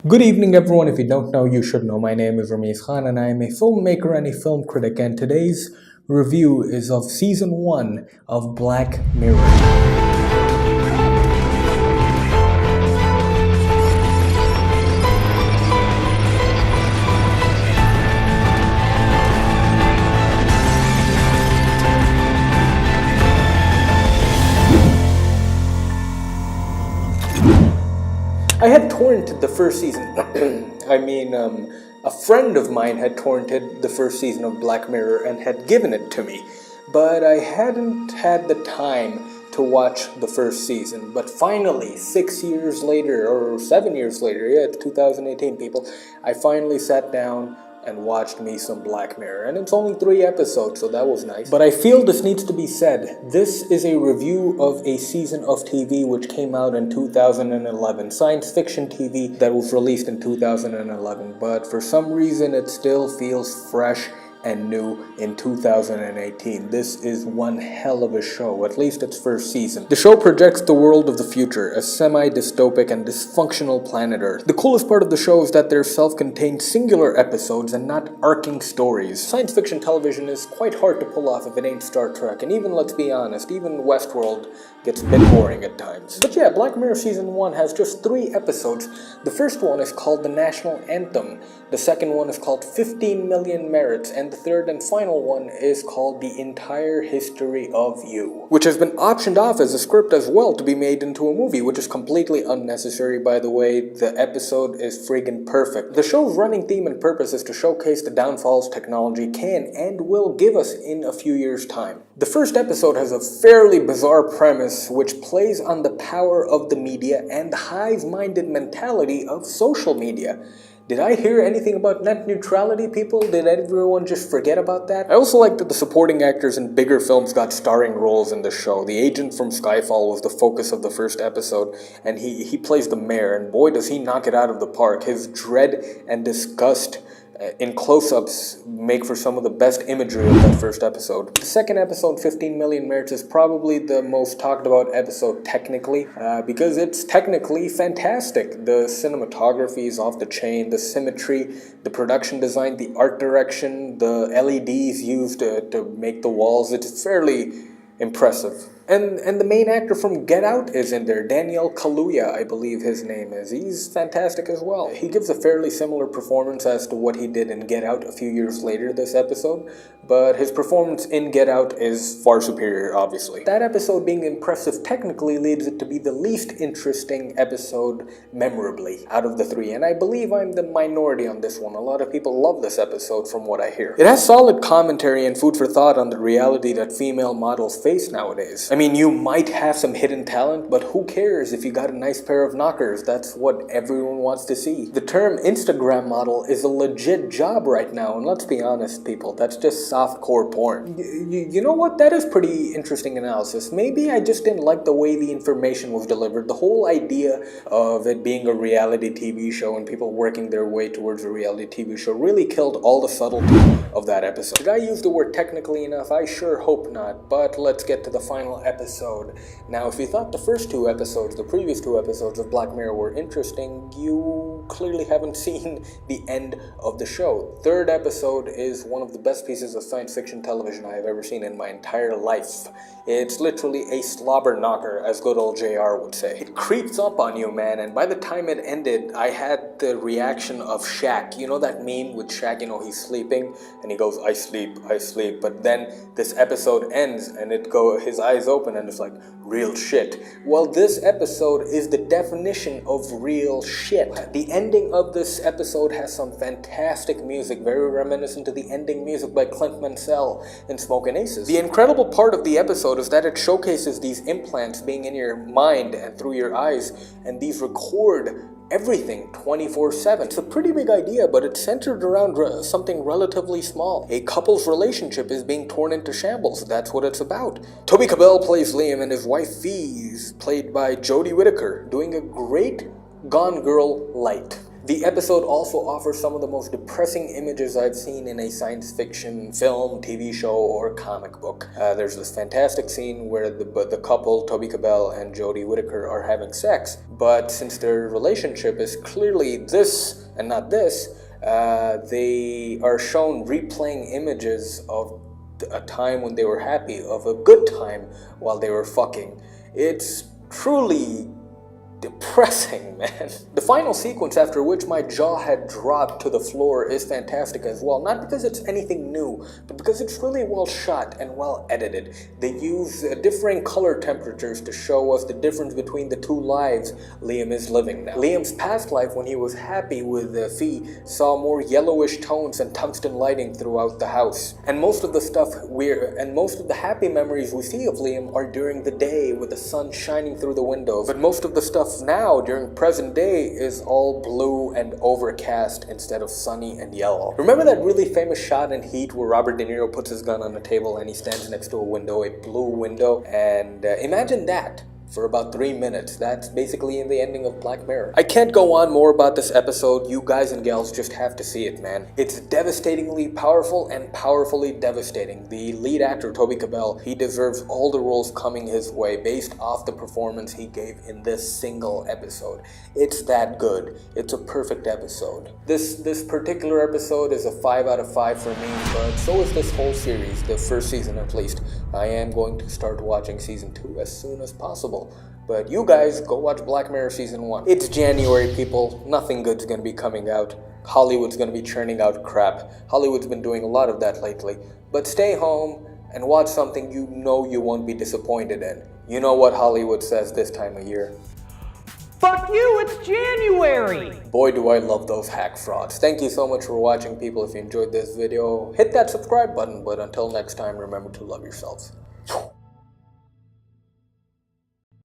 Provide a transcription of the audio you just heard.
Good evening, everyone. If you don't know, you should know. My name is Ramesh Khan, and I am a filmmaker and a film critic. And today's review is of season 1 of Black Mirror. I had torrented the first season. A friend of mine had torrented the first season of Black Mirror and had given it to me, but I hadn't had the time to watch the first season. But finally, 6 years later, or 7 years later, yeah, it's 2018, people, I finally sat down and watched me some Black Mirror. And it's only 3 episodes, so that was nice. But I feel this needs to be said. This is a review of a season of TV which came out in 2011. Science fiction TV that was released in 2011. But for some reason, it still feels fresh and new in 2018. This is one hell of a show, at least its first season. The show projects the world of the future, a semi-dystopic and dysfunctional planet Earth. The coolest part of the show is that they're self-contained singular episodes and not arcing stories. Science fiction television is quite hard to pull off if it ain't Star Trek, and even, let's be honest, even Westworld gets a bit boring at times. But yeah, Black Mirror Season 1 has just 3 episodes. The first one is called The National Anthem, the second one is called 15 Million Merits, and the third and final one is called The Entire History of You, which has been optioned off as a script as well to be made into a movie, which is completely unnecessary, by the way. The episode is friggin' perfect. The show's running theme and purpose is to showcase the downfalls technology can and will give us in a few years' time. The first episode has a fairly bizarre premise which plays on the power of the media and the hive-minded mentality of social media. Did I hear anything about net neutrality, people? Did everyone just forget about that? I also like that the supporting actors in bigger films got starring roles in the show. The agent from Skyfall was the focus of the first episode, and he plays the mayor, and boy does he knock it out of the park. His dread and disgust in close-ups make for some of the best imagery of that first episode. The second episode, 15 Million Merits, is probably the most talked about episode technically, because it's technically fantastic. The cinematography is off the chain, the symmetry, the production design, the art direction, the LEDs used to make the walls, it's fairly impressive. And the main actor from Get Out is in there, Daniel Kaluuya, I believe his name is. He's fantastic as well. He gives a fairly similar performance as to what he did in Get Out a few years later this episode, but his performance in Get Out is far superior, obviously. That episode being impressive technically leads it to be the least interesting episode memorably out of the 3, and I believe I'm the minority on this one. A lot of people love this episode from what I hear. It has solid commentary and food for thought on the reality that female models face nowadays. I mean, you might have some hidden talent, but who cares if you got a nice pair of knockers? That's what everyone wants to see. The term Instagram model is a legit job right now, and let's be honest, people, that's just softcore porn. You know what? That is pretty interesting analysis. Maybe I just didn't like the way the information was delivered. The whole idea of it being a reality TV show and people working their way towards a reality TV show really killed all the subtlety of that episode. Did I use the word technically enough? I sure hope not, but let's get to the final episode. Now, if you thought the previous 2 episodes of Black Mirror were interesting, you clearly haven't seen the end of the show. Third episode is one of the best pieces of science fiction television I have ever seen in my entire life. It's literally a slobber knocker, as good old JR would say. It creeps up on you, man, and by the time it ended, I had the reaction of Shaq. You know that meme with Shaq, he's sleeping, and he goes, I sleep, but then this episode ends, and his eyes open, and it's like, real shit. Well, this episode is the definition of real shit. The ending of this episode has some fantastic music, very reminiscent to the ending music by Clint Mansell in Smokin' Aces. The incredible part of the episode is that it showcases these implants being in your mind and through your eyes, and these record everything 24/7. It's a pretty big idea, but it's centered around something relatively small. A couple's relationship is being torn into shambles. That's what it's about. Toby Cabell plays Liam, and his wife Fee is played by Jodie Whittaker, doing a great Gone Girl light. The episode also offers some of the most depressing images I've seen in a science fiction film, TV show, or comic book. There's this fantastic scene where the couple, Toby Kebbell and Jodie Whittaker, are having sex, but since their relationship is clearly this and not this, they are shown replaying images of a time when they were happy, of a good time while they were fucking. It's truly depressing, man. The final sequence, after which my jaw had dropped to the floor, is fantastic as well. Not because it's anything new, but because it's really well shot and well edited. They use differing color temperatures to show us the difference between the two lives Liam is living now. Liam's past life, when he was happy with Fee, saw more yellowish tones and tungsten lighting throughout the house. And most of the happy memories we see of Liam are during the day with the sun shining through the windows. But most of the stuff now during present day is all blue and overcast instead of sunny and yellow. Remember that really famous shot in Heat where Robert De Niro puts his gun on the table and he stands next to a window, a blue window, and imagine that for about 3 minutes. That's basically in the ending of Black Mirror. I can't go on more about this episode. You guys and gals just have to see it, man. It's devastatingly powerful and powerfully devastating. The lead actor, Toby Kebbell, he deserves all the roles coming his way based off the performance he gave in this single episode. It's that good. It's a perfect episode. This particular episode is a 5 out of 5 for me, but so is this whole series, the first season at least. I am going to start watching season 2 as soon as possible. But you guys, go watch Black Mirror Season 1. It's January, people. Nothing good's gonna be coming out. Hollywood's gonna be churning out crap. Hollywood's been doing a lot of that lately. But stay home and watch something you know you won't be disappointed in. You know what Hollywood says this time of year. Fuck you, it's January! Boy, do I love those hack frauds. Thank you so much for watching, people. If you enjoyed this video, hit that subscribe button. But until next time, remember to love yourselves.